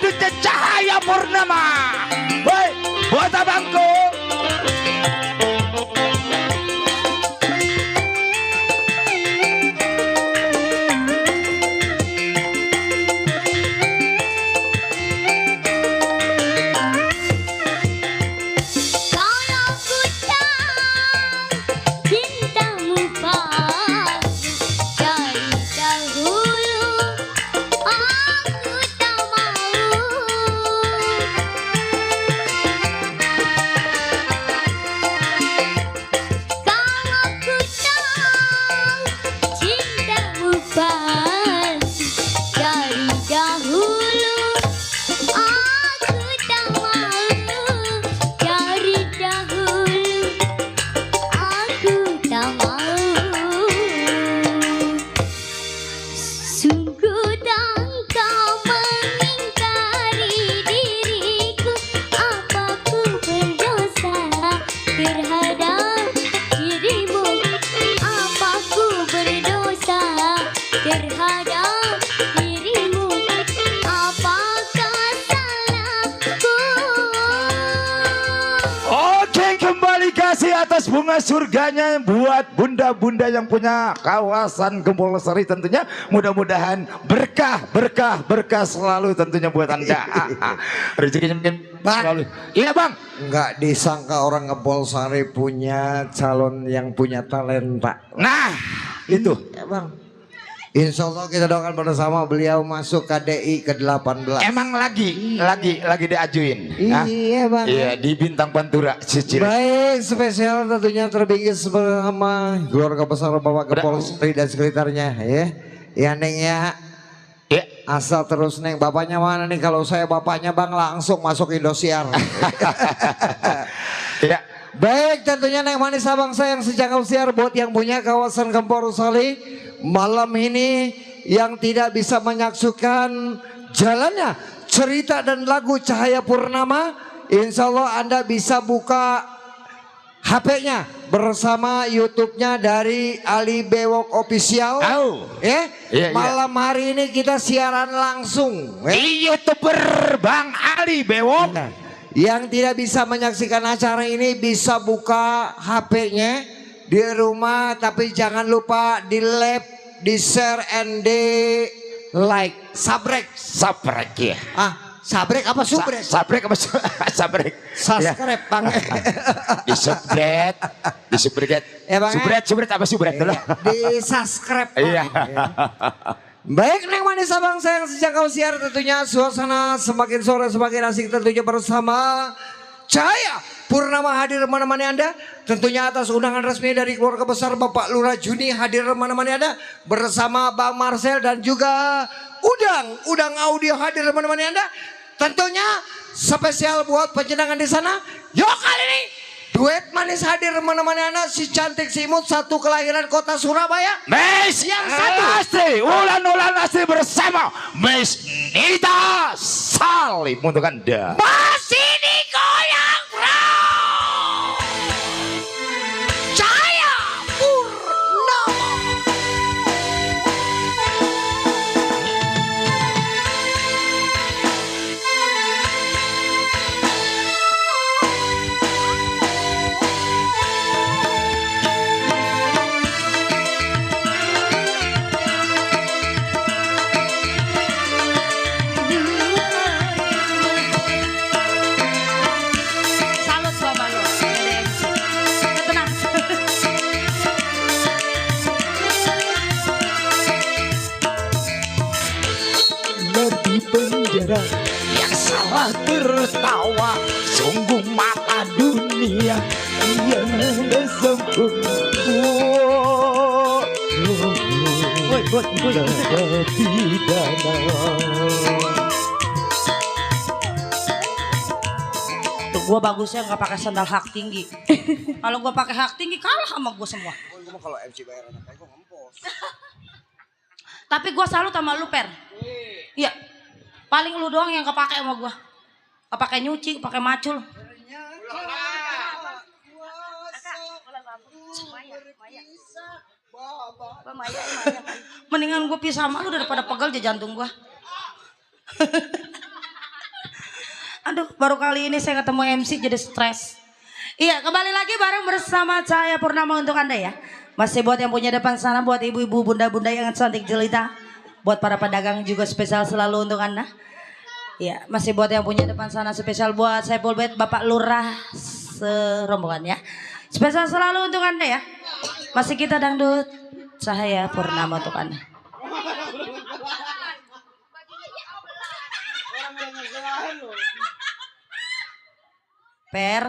selanjutnya Cahaya Purnama. Baik, buat abangku. Atas bunga surganya buat bunda-bunda yang punya kawasan Gempol Sari, tentunya mudah-mudahan berkah selalu tentunya buat Anda. Rezekinya mungkin selalu. Iya Bang. Nggak disangka orang Gempol Sari punya calon yang punya talenta. Nah itu ya Bang. Insya Allah kita doakan bersama beliau masuk KDI ke-18. Emang lagi diajuin. Iya Bang. Iya di Bintang Pantura Cicil. Baik, spesial tentunya terbingkis bersama keluarga besar Bapak Gempol Sari dan sekitarnya ya. Ya Neng ya. Ya. Asal terus Neng, bapaknya mana nih? Kalau saya bapaknya Bang langsung masuk Indosiar. Ya. Baik, tentunya Neng Manis abang saya yang sejak usiar buat yang punya kawasan Gempol Sari malam ini yang tidak bisa menyaksikan jalannya cerita dan lagu Cahaya Purnama, insya Allah Anda bisa buka HP-nya bersama YouTube-nya dari Ali Bewok Official. Malam hari ini kita siaran langsung di YouTuber Bang Ali Bewok. Yang tidak bisa menyaksikan acara ini bisa buka HP-nya di rumah, tapi jangan lupa di like, di share and di like. Sabrek ya. Sabrek apa subrek? Sabrek apa sabrek? Subscribe Bang. Di subret. Ya Bang. Subret apa subret dulu? Di subscribe. Iya. Baik Neng Manis abang sayang sejak kau siar, tentunya suasana semakin sore semakin asik tentunya bersama Cahaya Purnama hadir menemani Anda. Tentunya atas undangan resmi dari keluarga besar Bapak Lurah Juni hadir menemani Anda. Bersama Bang Marcel dan juga Udang Audio hadir menemani Anda. Tentunya spesial buat penjenangan di sana. Yuk kali ini duet manis hadir menemani Anda. Si cantik si imut satu kelahiran kota Surabaya. Miss yang satu asli Ulan asli bersama Miss Nita Salim untuk Anda. Masih digoyang bro. Cahaya Purnama. Yang salah tertawa, sungguh mata dunia yang sempurna. Tuh gua bagusnya nggak pakai sandal hak tinggi. Kalau gua pakai hak tinggi kalah sama gua semua. Kalau MC bayaran apa gua ngempos. Tapi gua salut sama lu Per. Iya. Paling lu doang yang kepake sama gua. Kepake nyuci, pakai macul. Mendingan gue pisah sama lu daripada pegel aja jantung gue. Aduh, baru kali ini saya ketemu MC jadi stres. Iya, kembali lagi bareng bersama Cahaya Purnama untuk Anda ya. Masih buat yang punya depan sana, buat ibu-ibu, bunda-bunda yang cantik jelita. Buat para pedagang juga spesial selalu untuk Anda. Iya, masih buat yang punya depan sana spesial buat saya Polbet, Bapak Lurah serombongan ya. Spesial selalu untuk Anda ya. Masih kita dangdut Cahaya Purnama untuk Anda. Per.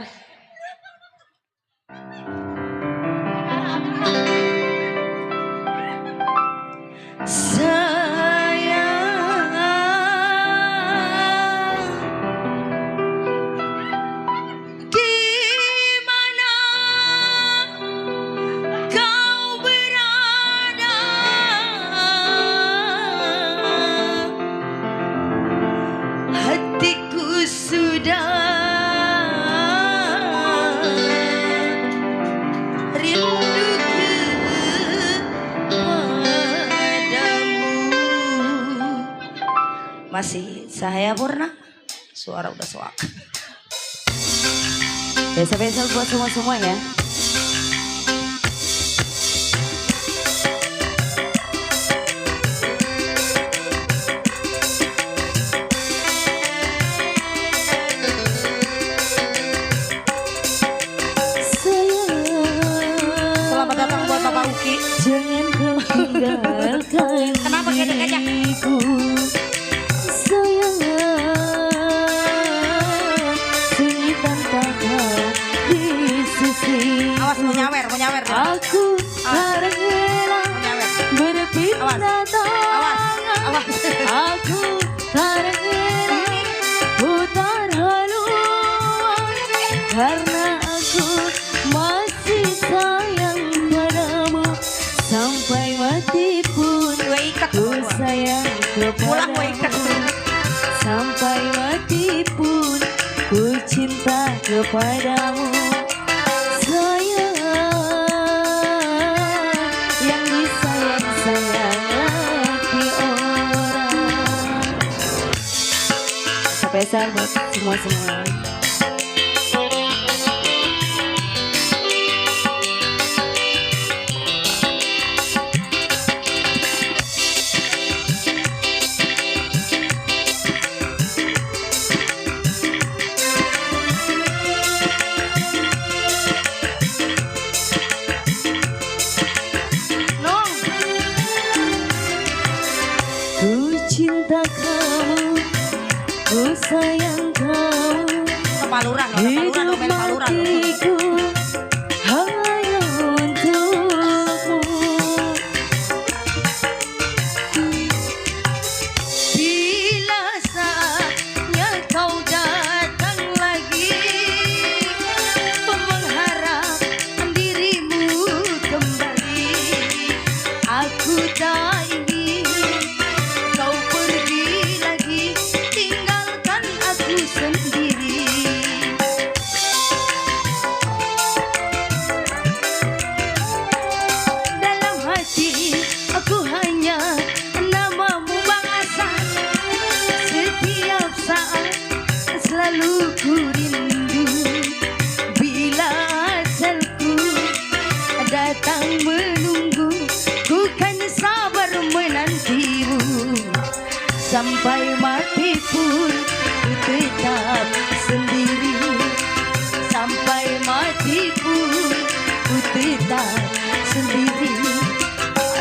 Masih Cahaya Purna, suara udah soak. Spesial buat semua-semua ya. Selamat datang buat Bapak Uki. Jangan kau tinggalkan. Kenapa gede-gede? Awas mau nyawer. Aku tergila berpindah tangan. Aku tergila putar haluan karena aku masih sayang padamu sampai mati pun ku sayang kepadamu sampai mati pun ku cinta kepadamu. Spesial buat semua-semua. Ku cinta kamu, ku sayang kamu, hidup matiku hanya untukmu. Bila saatnya kau datang lagi, mengharap dirimu kembali, aku tak ingin kau pergi lagi, tinggalkan aku sendiri. Dalam hati aku hanya namamu Bangsan. Setiap saat selalu ku rindu bila ajalku datang menunggu, ku kan sabar menantimu sampai mati pun ku tetap sendiri, sampai mati pun ku tetap sendiri.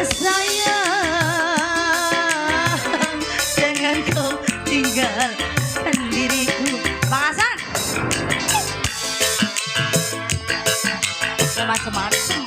Sayang, jangan kau tinggalkan diriku. Bang Hasan. Macam-macam.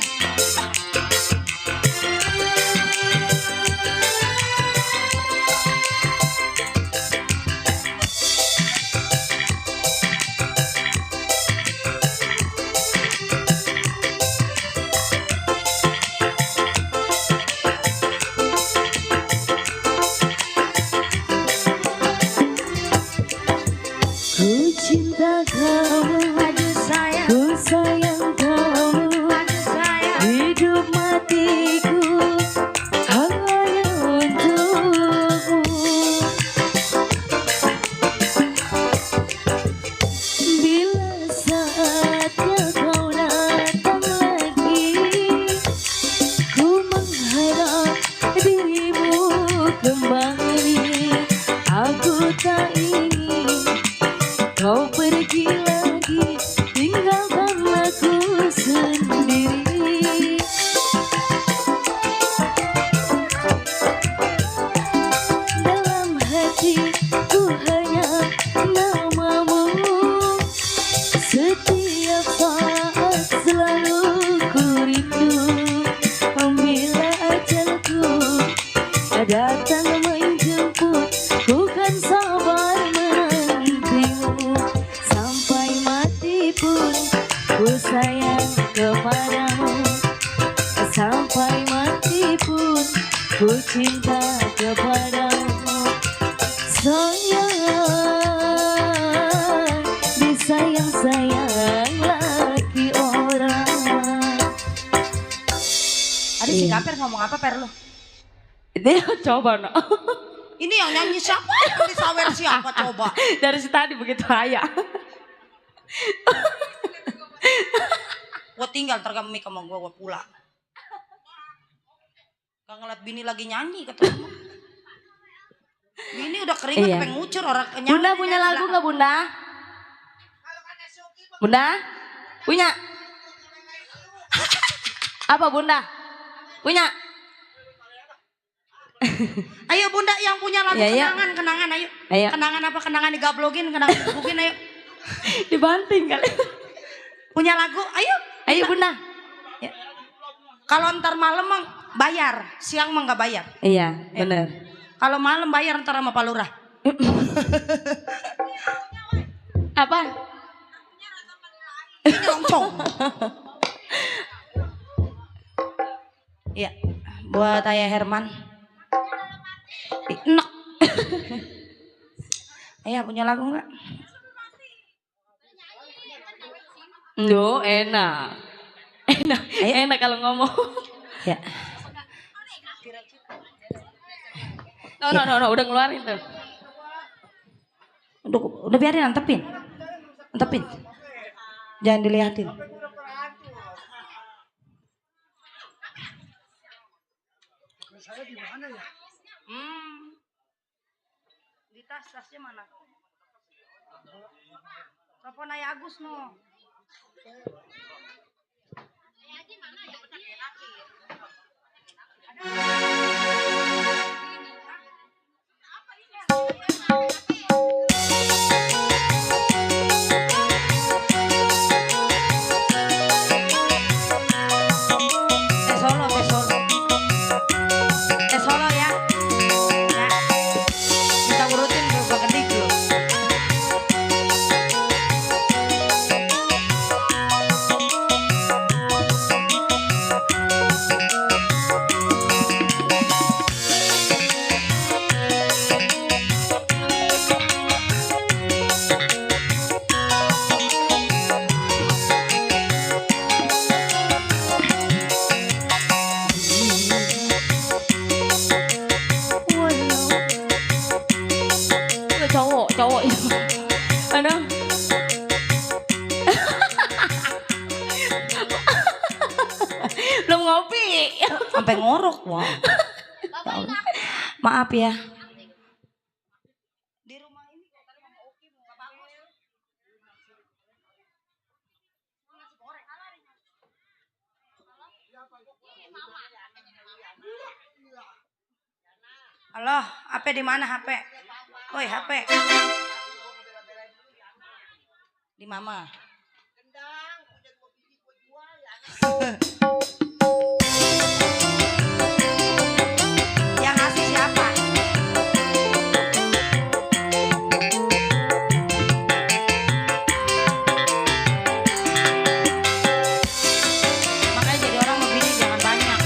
datang menjemput, bukan sabar menantimu. Sampai mati pun ku sayang kepadamu. Sampai mati pun ku cinta kepadamu. Sayang, disayang-sayang laki orang. Ada si Kaper ngomong apa Per lu? Dia coba no. Ini yang nyanyi siapa? Yang disawer siapa coba? Dari si tadi begitu aja. Gua tinggal tergam mic sama gua pulang. Gak ngeliat bini lagi nyanyi ketemu. Bini udah keringet Iya. pengen ngucur orang kenyang. Bunda punya lagu nggak Bunda? Bunda? Punya? Apa Bunda? Punya? Ayo Bunda yang punya lagu Iya, iya. kenangan ayo. Ayo. Kenangan apa? Kenangan digablogin, kenangan digebukin ayo. Dibanting kali. Punya lagu, ayo. Ayo Bunda. Ya. Kalau ntar malam mah bayar, siang mah nggak bayar. Iya, bener. Kalau malam bayar ntar sama Pak Lurah. Apa? Ini loncong. Iya, buat Ayah Herman. Enak. Ayah punya lagu nggak? Duh, enak. Enak kalau ngomong. Ya. No, udah ngeluarin tuh. Udah biarin antepin. Jangan dilihatin. Di tasnya mana? Telepon Ayah Agus no. Solo ya. Ya. Kita urutin tuh gua kedik lu. Cowok itu. Aduh. Belum ngopi. Sampai ngorok wah. Ya Allah. Maaf ya. Di rumah ini halo, HP di mana HP? Woi HP. Di mama. Yang ngasih siapa? Makanya jadi orang begini jangan banyak.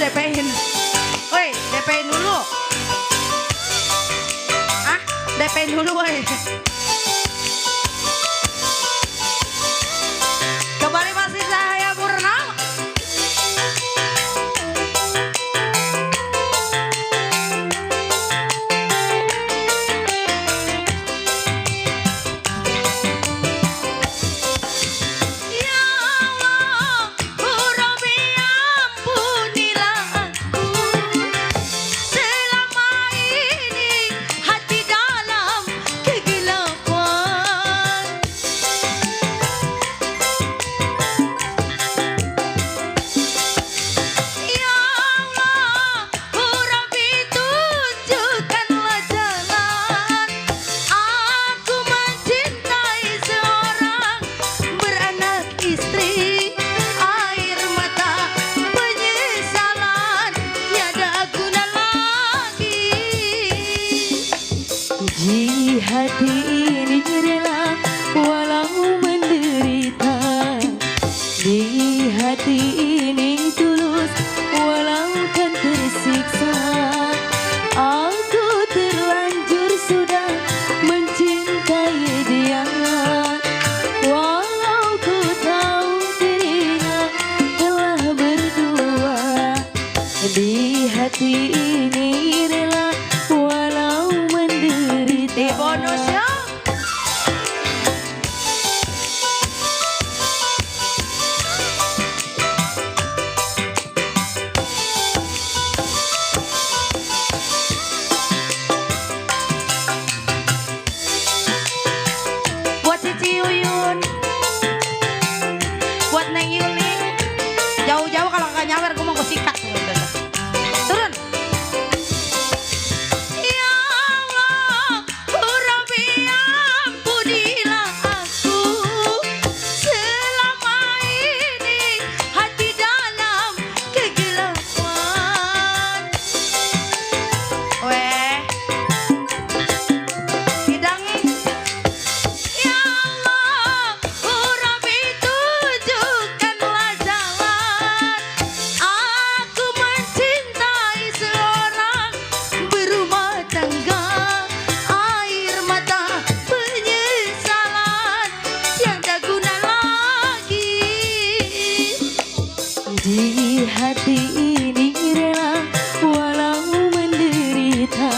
DP-in. Woi, DP-in dulu. Ah, DP-in dulu woi. Kembali masih Cahaya Purnama. Ya Allah, Rabbi ampunilah aku. Selama ini hati dalam kegelapan. Ya Allah, Rabbi tunjukkanlah jalan. Aku mencintai seorang beranak istri. Air mata penyesalan tiada guna lagi. Di hati ini rela walau menderita. Di hati ini tulus walau kan tersiksa. Aku terlanjur sudah mencintai dia. Walau ku tahu dirinya telah berdua. Di hati ini rela walau menderita. Di bonusnya buat Cici Uyun, buat Neng Yuli. Jauh-jauh kalau nggak nyawer gue mau gue sikat. Turun. Ya Allah, Rabbi ampunilah aku. Selama ini hati dalam kegelapan. Weh, hidangin. Ya Allah, Rabbi tunjukkanlah jalan. Aku mencintai seorang berumah tangga. Air mata penyesalan tiada guna lagi. Di hati ini rela walau menderita.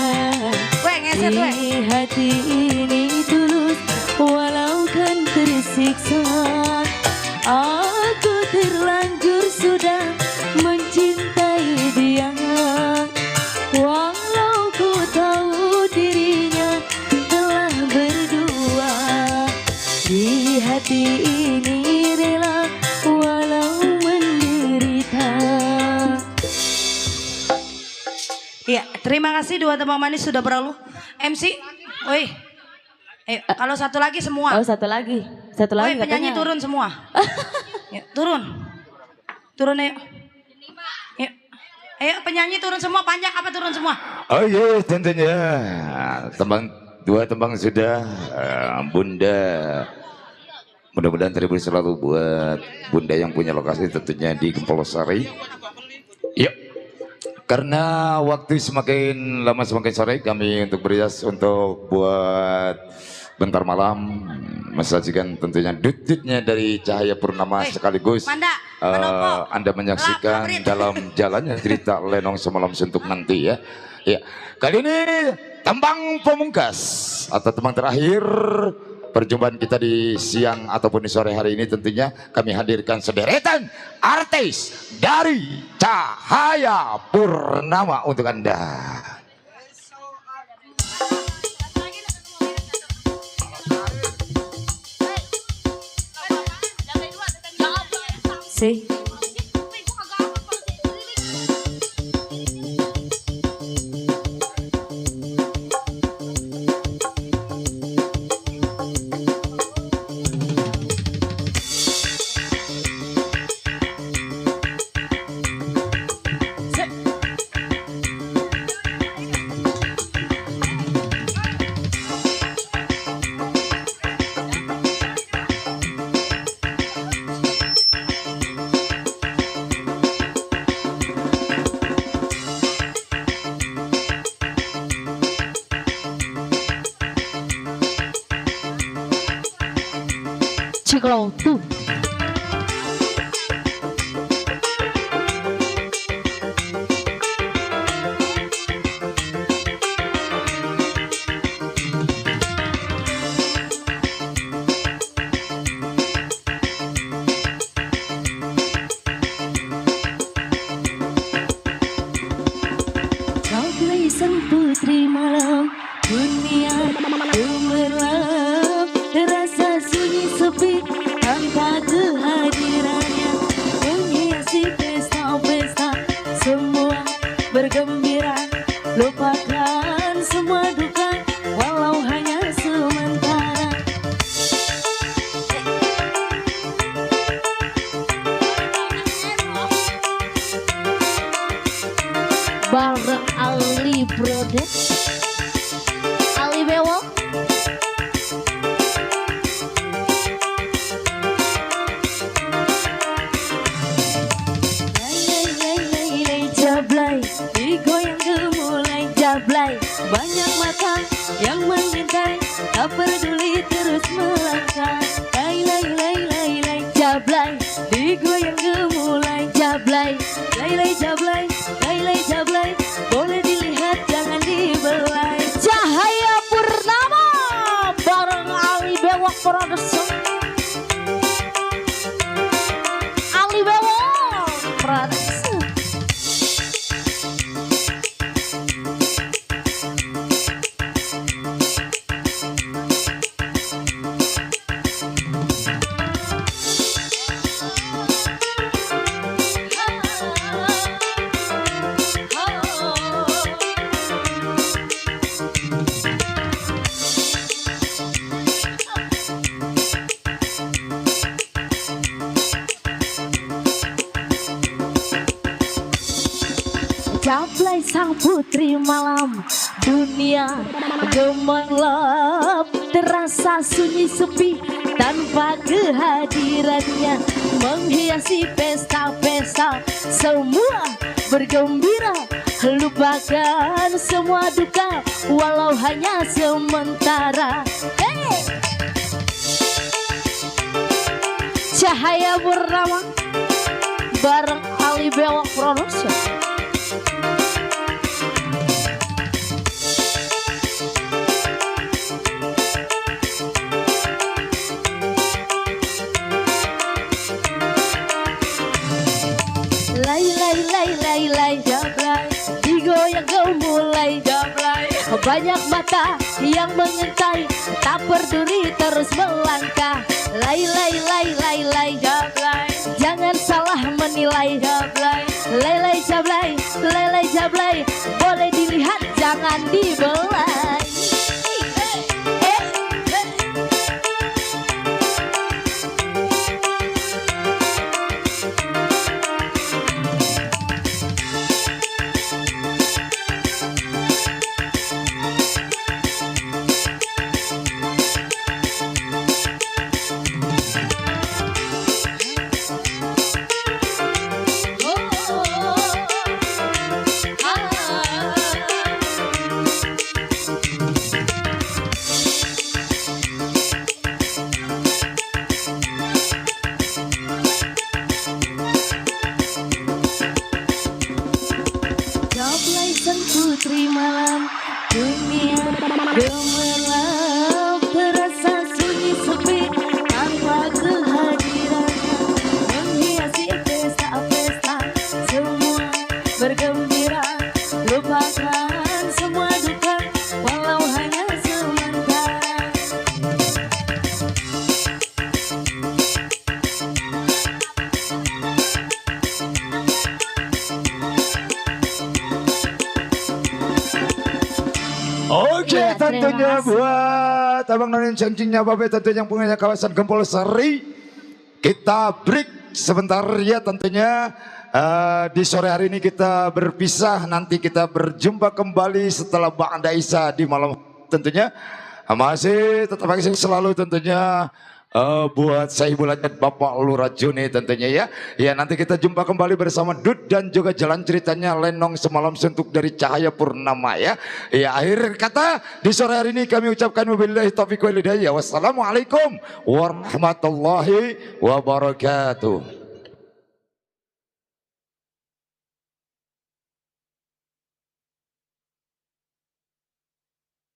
Weh, ngeset weh. Di hati ini tulus walau kan tersiksa. Aku terlanjur sudah mencintai dia. Walau ku tahu dirinya telah berdua. Di hati ini rela walau menderita. Iya, terima kasih dua teman manis sudah berlalu. MC, woi. Kalau satu lagi semua. Oh, satu lagi. Satu Woi, lagi penyanyi katanya. turun semua. Ya, turun. Turun ayo. Yuk. Ayo penyanyi turun semua, panjang apa turun semua? Oh iya tentunya dua tembang sudah Bunda. Mudah-mudahan terhibur selalu buat Bunda yang punya lokasi tentunya di Gempol Sari. Yuk. Karena waktu semakin lama semakin sore kami untuk berias untuk buat bentar malam mensajikan tentunya dut-dutnya dari Cahaya Purnama sekaligus Manda, Manopo, Anda menyaksikan Fabrit. dalam jalannya cerita Lenong Semalam Suntuk nanti ya. Ya, kali ini tembang pemungkas atau tembang terakhir perjumpaan kita di siang ataupun di sore hari ini tentunya kami hadirkan sederetan artis dari Cahaya Purnama untuk Anda. See? Ciklau tuh. Kau sang putri malam, dunia gemerlap, terasa sunyi sepi tanpa kehadirannya, menghiasi pesta-pesta, semua bergembira, lupakan semua duka, walau hanya sementara. Bareng Ali Brothers, Ali Bewok. Lay jablay, digoyang gemulai jablay. Banyak mata yang mengintai, tak peduli terus melangkah. Lay jablay, digoyang gemulai jablay. Lay jablay, jablay, boleh dilihat jangan dibelai. Cahaya Purnama bareng Ali Bewok Production. Ali Bewok Production. Jablay sang putri malam, dunia gemerlap, terasa sunyi sepi tanpa kehadirannya, menghiasi pesta-pesta, semua bergembira, lupakan semua duka, walau hanya sementara. Hey! Cahaya Purnama bareng Ali Bewok Production. Lay jablay, digoyang gemulai jablay. Banyak mata yang mengintai, tak peduli terus melangkah. Lay jablay, jangan salah menilai jablay. Lay jablay, boleh dilihat jangan dibelai. Jablay sang putri malam, dunia gemerlap, terasa sunyi sepi tanpa kehadirannya, menghiasi pesta-pesta, semua bergembira, lupakan semua duka, walau hanya sementara. Oke, Ya, tentunya terima kasih. buat Abang Nonin Cincingnya Babe, tentunya yang punya kawasan Gempol Seri. Kita break sebentar ya tentunya. Di sore hari ini kita berpisah, nanti kita berjumpa kembali setelah Bang Daisa di malam tentunya. Masih tetap selalu tentunya buat Saiful Hajat Bapak Lurah Juni tentunya ya. Ya nanti kita jumpa kembali bersama Dut dan juga jalan ceritanya Lenong Semalam Suntuk dari Cahaya Purnama ya. Ya akhir kata di sore hari ini kami ucapkan wabillahi taufiq wal hidayah. Wassalamualaikum warahmatullahi wabarakatuh.